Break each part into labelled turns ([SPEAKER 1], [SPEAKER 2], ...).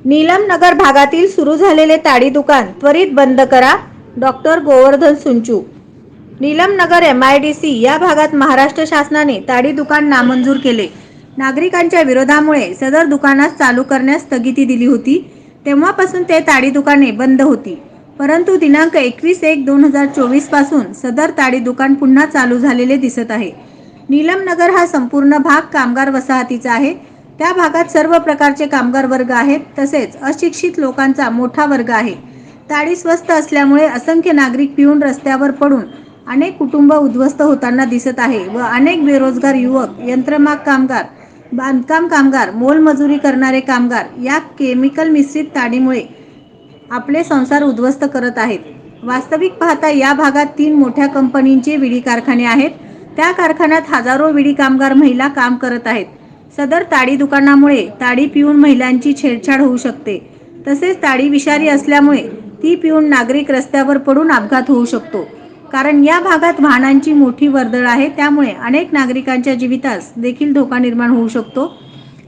[SPEAKER 1] नीलमनगर भागातील सुरू झालेले ताडी दुकान त्वरित बंद करा. डॉक्टर गोवर्धन सुंचू. नीलमनगर MIDC या भागात महाराष्ट्र शासनाने ताडी दुकान नामंजूर केले. नागरिकांच्या विरोधामुळे सदर दुकानास चालू करण्यास स्थगिती दिली होती. तेव्हापासून ते ताडी दुकाने बंद होती. परंतु दिनांक 21/1/2024 पासून सदर ताडी दुकान पुन्हा चालू झालेले दिसत आहे. नीलमनगर हा संपूर्ण भाग कामगार वसाहतीचा आहे. त्या भागात सर्व प्रकारचे कामगार वर्ग आहेत. तसेच अशिक्षित लोकांचा मोठा वर्ग आहे. ताडी स्वस्त असल्यामुळे असंख्य नागरिक पिऊन रस्त्यावर पडून अनेक कुटुंब उद्ध्वस्त होताना दिसत आहे व अनेक बेरोजगार युवक, यंत्रमाग कामगार, बांधकाम कामगार, मोलमजुरी करणारे कामगार या केमिकल मिश्रित ताडीमुळे आपले संसार उद्ध्वस्त करत आहेत. वास्तविक पाहता या भागात 3 मोठ्या कंपनींचे विडी कारखाने आहेत. त्या कारखान्यात हजारो विडी कामगार महिला काम करत आहेत. सदर ताडी दुकानामुळे ताडी पिऊन महिलांची छेडछाड होऊ शकते. तसेच ताडी विषारी असल्यामुळे ती पिऊन नागरिक रस्त्यावर पडून अपघात होऊ शकतो. कारण या भागात वाहनांची मोठी वर्दळ आहे. त्यामुळे अनेक नागरिकांच्या जीवितास देखील धोका निर्माण होऊ शकतो.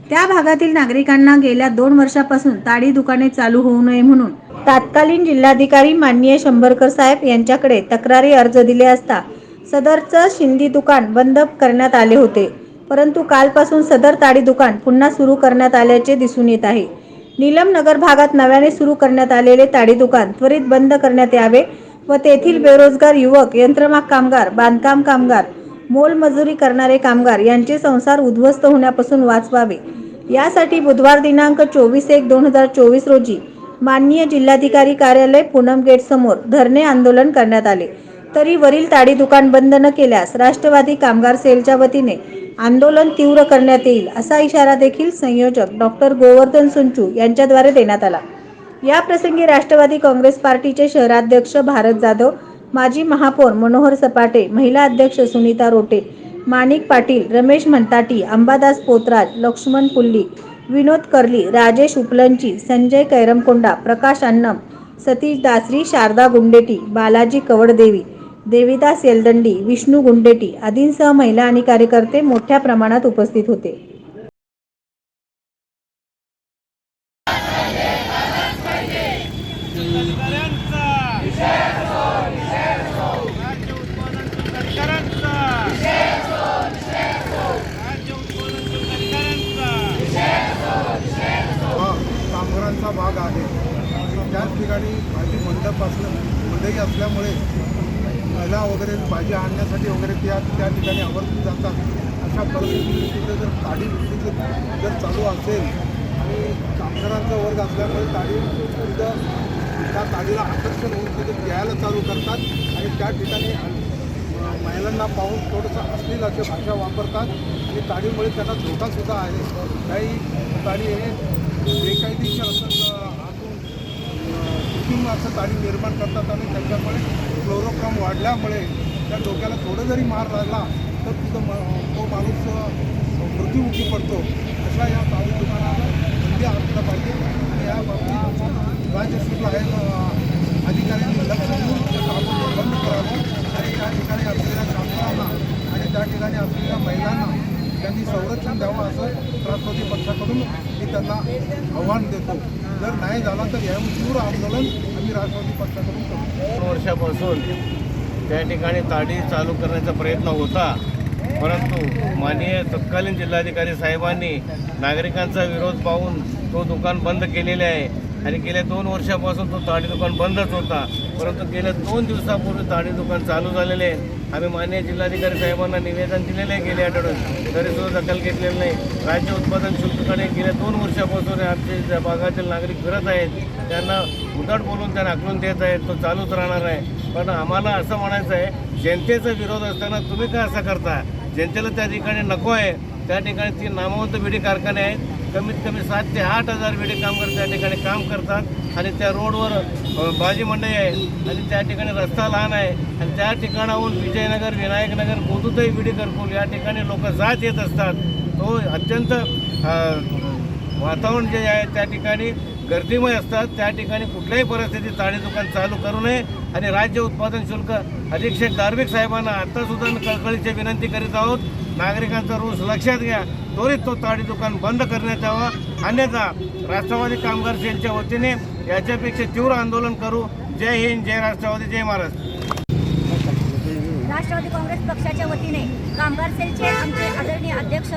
[SPEAKER 1] त्या भागातील नागरिकांना गेल्या 2 वर्षापासून ताडी दुकाने चालू होऊ नये म्हणून तत्कालीन जिल्हाधिकारी माननीय शंभरकर साहेब यांच्याकडे तक्रारी अर्ज दिले असता सदरचं शिंदी दुकान बंद करण्यात आले होते. परंतु कालपासून सदर ताडी दुकान पुन्हा सुरू करण्यात आल्याचे दिसून येत आहे. नीलमनगर भागात नव्याने सुरू करण्यात आलेले ताडी दुकान त्वरित बंद करण्यात यावे व तेथील बेरोजगार युवक, यंत्रमाग कामगार, बांधकाम कामगार, मोलमजुरी करणारे कामगार यांचे संसार उद्ध्वस्त होण्यापासून वाचवावे यासाठी बुधवार दिनांक 24/1/2024 रोजी माननीय जिल्हाधिकारी कार्यालय पूनम गेट समोर धरणे आंदोलन करण्यात आले. तरी वरील ताडी दुकान बंद न केल्यास राष्ट्रवादी कामगार सेलच्या वतीने आंदोलन तीव्र करण्यात येईल असा इशारा देखील संयोजक डॉक्टर गोवर्धन सुंचू यांच्याद्वारे देण्यात आला. या प्रसंगी राष्ट्रवादी काँग्रेस पार्टीचे शहराध्यक्ष भारत जाधव, माजी महापौर मनोहर सपाटे, महिला अध्यक्ष सुनीता रोटे, माणिक पाटील, रमेश म्हणताटी, अंबादास पोतराज, लक्ष्मण पुल्ली, विनोद कर्ली, राजेश उपलंची, संजय कैरमकोंडा, प्रकाश अन्नम, सतीश दासरी, शारदा गुंडेटी, बालाजी कवडदेवी, देविदास येलदंडी, विष्णू गुंडेटी आदींसह महिला आणि कार्यकर्ते मोठ्या प्रमाणात उपस्थित होते.
[SPEAKER 2] कामगारांचा भाग आहे. त्याच ठिकाणी भाजी मंडप मंडई असल्यामुळे महिला वगैरे भाजी आणण्यासाठी वगैरे त्या ठिकाणी आवर्जून जातात. अशा परिस्थितीत तिथे जर ताडी विक्री जर चालू असेल आणि कामगारांचा वर्ग असल्यामुळे ताडी तिथं त्या ताडीला आकर्षण होऊन तिथे प्यायला चालू करतात आणि त्या ठिकाणी महिलांना पाहून थोडंसं अश्लील अशी भाषा वापरतात आणि ताडीमुळे त्यांना धोकासुद्धा आहे. काही ताडी हे बेकायदेशीर असं आतून कृत्रिम असं ताडी निर्माण करतात आणि त्याच्यामुळे क्लोरोफॉर्म वाढल्यामुळे त्या डोक्याला थोडं जरी मार लागला तर तिथं तो माणूस मृत्युमुखी पडतो. अशा या ताडी दुकानाला बंदी आणलं पाहिजे आणि या बाबतीत राज्य आहे अधिकाऱ्यांनी लक्ष देऊन ते काम बंद करावं आणि त्या ठिकाणी असलेल्या कामगारांना आणि त्या ठिकाणी असलेल्या महिलांना त्यांनी संरक्षण द्यावं असं राष्ट्रवादी पक्षाकडून मी त्यांना आव्हान देतो. जर नाही झाला तर या तीव्र आंदोलन आम्ही राष्ट्रवादी पक्षाकडून करू.
[SPEAKER 3] 2 वर्षापासून त्या ठिकाणी ताडी चालू करण्याचा प्रयत्न होता, परंतु माननीय तत्कालीन जिल्हाधिकारी साहेबांनी नागरिकांचा विरोध पाहून तो दुकान बंद केलेले आहे आणि गेल्या 2 वर्षापासून तो ताडी दुकान बंदच होता. परंतु गेल्या 2 दिवसापूर्वी ताडी दुकान चालू झालेले आहे. आम्ही माननीय जिल्हाधिकारी साहेबांना निवेदन दिलेले आहे गेल्या आठवड्यात, तरीसुद्धा दखल घेतलेली नाही. राज्य उत्पादन शुल्काकडे गेल्या 2 वर्षापासून आमचे ज्या भागातील नागरिक फिरत आहेत त्यांना उद्धट बोलून त्यांना आकलून देत आहेत. तो चालूच राहणार आहे. पण आम्हाला असं म्हणायचं आहे, जनतेचा विरोध असताना तुम्ही काय असं करता? जनतेला त्या ठिकाणी नको आहे. त्या ठिकाणी 3 नामवंत विडी कारखाने आहेत. कमीत कमी 7 ते 8 हजार विडी कामगार त्या ठिकाणी काम करतात आणि त्या रोडवर भाजी मंडई आहे आणि त्या ठिकाणी रस्ता लहान आहे आणि त्या ठिकाणाहून विजयनगर, विनायकनगर, कोदुताई, विडी घरकुल या ठिकाणी लोक जात येत असतात. तो अत्यंत वातावरण जे आहे त्या ठिकाणी गर्दीमय असतात. त्या ठिकाणी कुठल्याही परिस्थितीत ताडी दुकान चालू करू नये आणि राज्य उत्पादन शुल्क अधीक्षक दार्विक साहेबांना आत्तासुद्धा कळकळीची विनंती करीत आहोत. नागरिकांचा रोष लक्षात घ्या. त्वरित तो ताडी दुकान बंद करण्यात यावं, अन्यथा राष्ट्रवादी कामगार सेलच्या वतीने याच्यापेक्षा तीव्र आंदोलन करू. जय हिंद, जय राष्ट्रवादी, जय महाराष्ट्र.
[SPEAKER 4] राष्ट्रवादी काँग्रेस पक्षाच्या वतीने कामगार सेलचे आमचे आदरणीय अध्यक्ष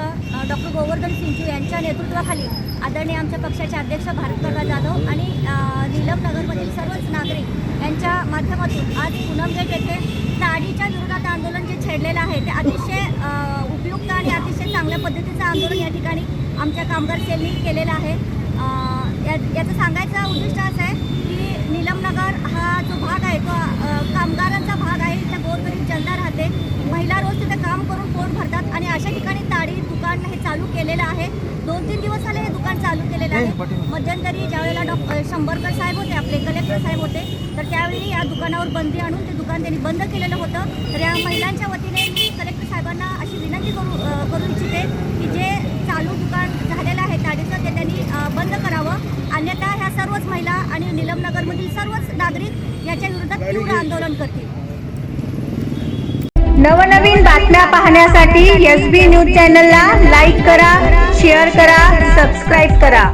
[SPEAKER 4] डॉक्टर गोवर्धन सिंचू यांच्या नेतृत्वाखाली आदरणीय आमच्या पक्षाचे अध्यक्ष भारतप्रकाश जाधव आणि नीलमनगरमधील सर्वच नागरिक यांच्या माध्यमातून आज पूनमगेट येथे ताडीच्या विरोधात आंदोलन जे छेडलेलं आहे ते अतिशय उपयुक्त आणि अतिशय चांगल्या पद्धतीचं आंदोलन या ठिकाणी आमच्या कामगार सेलनी केलेलं आहे. याचं सांगायचं उद्दिष्ट असं आहे की नीलमनगर हा जो भाग आहे तो कामगारांचा भाग आहे. इथे गोरगरीब जनता राहते, महिला रोज तिथे काम करून पोट भरतात आणि अशा ठिकाणी ताडी दुकान हे चालू केलेलं आहे. 2-3 दिवस झाले हे दुकान चालू केलेलं आहे. मध्यंतरी ज्यावेळेला शंभरकर साहेब होते, आपले कलेक्टर साहेब होते, तर त्यावेळी या दुकानावर बंदी आणून ते दुकान त्यांनी बंद केलेलं होतं. तर या महिलांच्या वतीने मी कलेक्टर साहेबांना अशी विनंती करू इच्छिते की जे चालू दुकान झालेलं आहे ताडीचं ते त्यांनी बंद करावं, अन्यथा ह्या सर्वच महिला आणि नीलमनगरमधील सर्वच नागरिक याच्या विरोधात तीव्र आंदोलन करतील.
[SPEAKER 1] नवनवीन बातम्या पाहण्यासाठी SB न्यूज चॅनलला लाईक करा, शेअर करा, सबस्क्राईब करा.